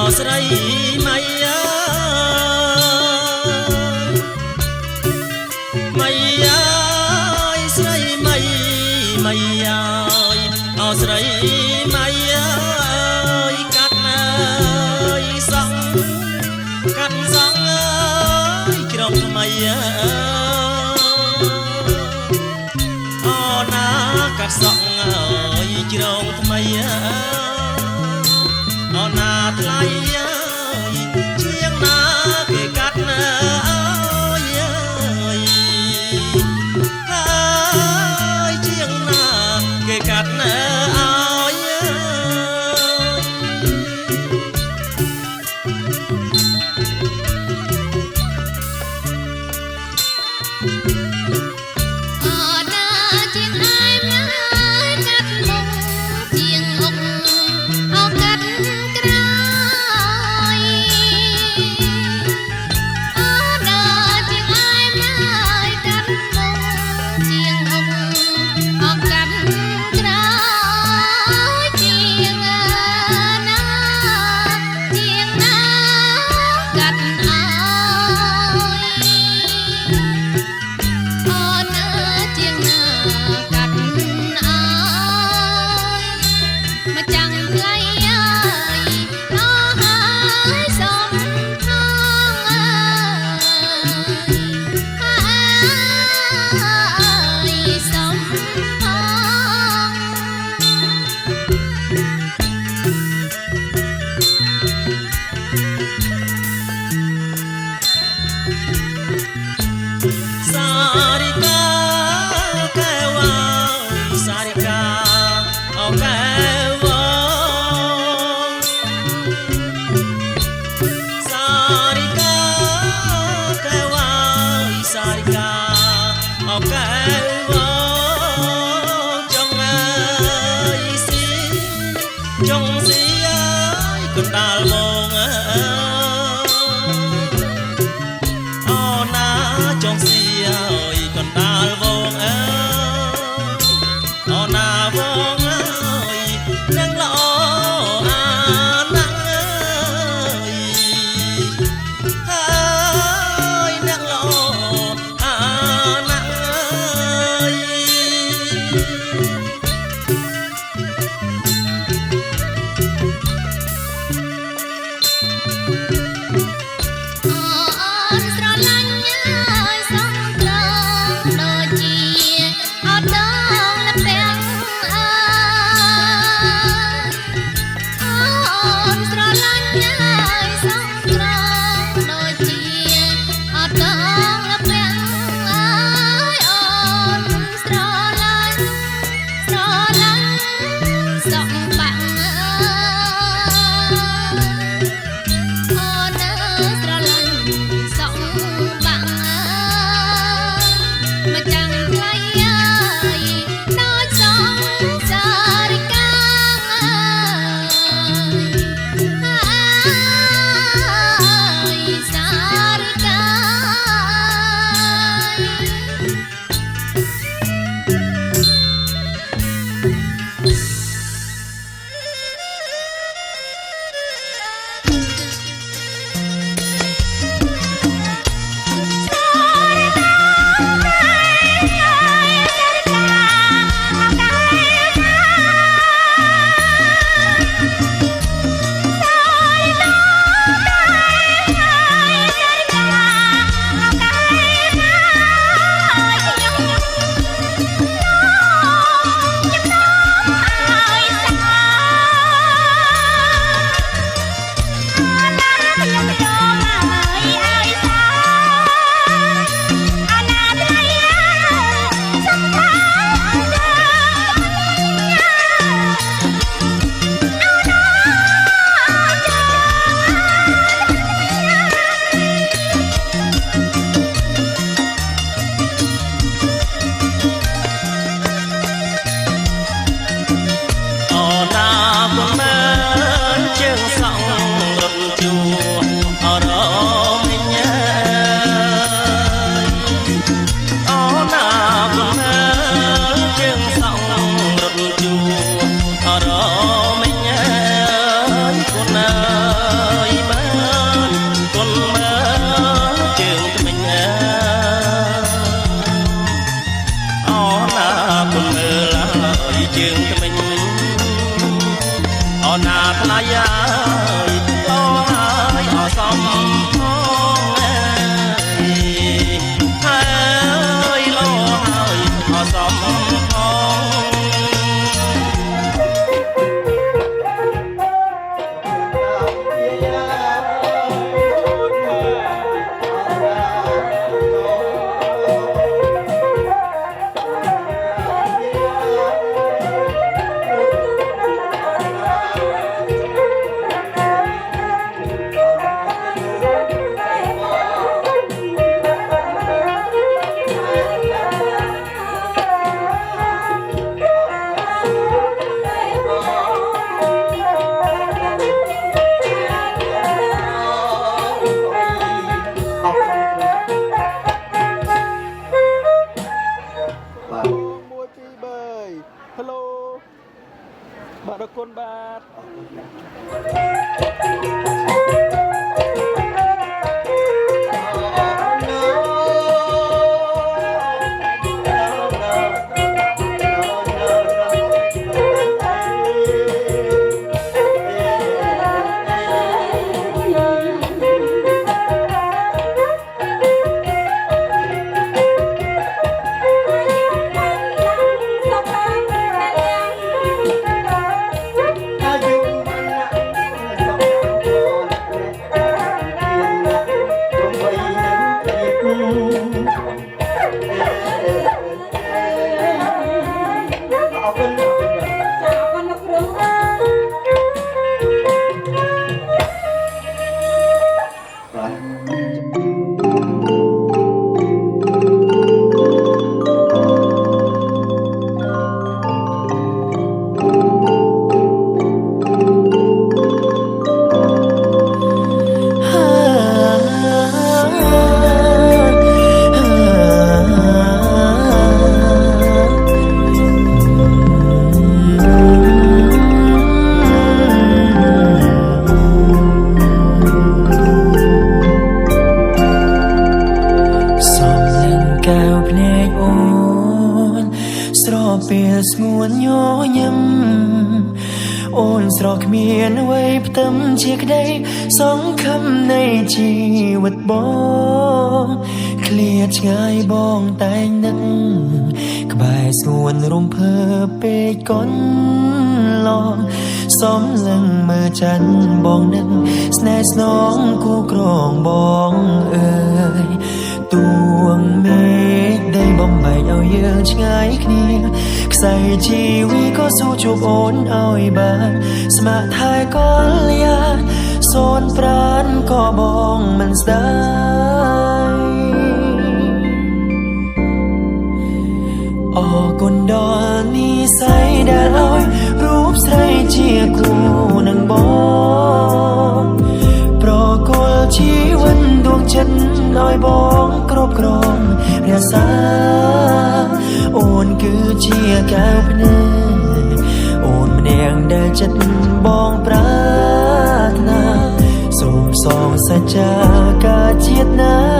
យ ស្រីម៉ៃអើយម៉ៃអើយស្រីម៉ៃម៉ៃអើយអូស្រីម៉ៃអើយកាត់ណាយសងកាត់សងអើយក្រុមថ្មីអើអូណាកាត់សងអើយជ្រងថ្មីអើអូណាថ្លៃអើយជាងណាគេកាត់ណាអើយហើយជាងណាគេកាត់ណាអើយ
ជាង
ជាក្តីសង្ឃឹមនៃជីវិតបងឃ្លាតឆ្ងាយបងតែងនឹកក្បែរស្ងួនរំភើបពេកកូនឡងសំឡឹងមើលច័ន្ទបងនឹកស្នេហ៍ស្នងគូក្រងបងអើយទួងមេឃដីបំបែកឲ្យយើងឆ្ងាយគ្នាខ្សែជីវីក៏ស៊ូជួបអូនឲ្យបានស្ម័គ្រថែកលយាសូនប្រានក៏បងមិនស្ដាយអរគុណដល់និស្ស័យដែលឲ្យរូបស្រីជាគូនឹងបងប្រគល់ជីវិតដួងចិត្តឲ្យបងគ្រប់គ្រងរក្សាអូនគឺជាកែវភ្នែកអូ
ចិត្តបងប្រាថ្នាសូមសងសច្ចាការជាតិណា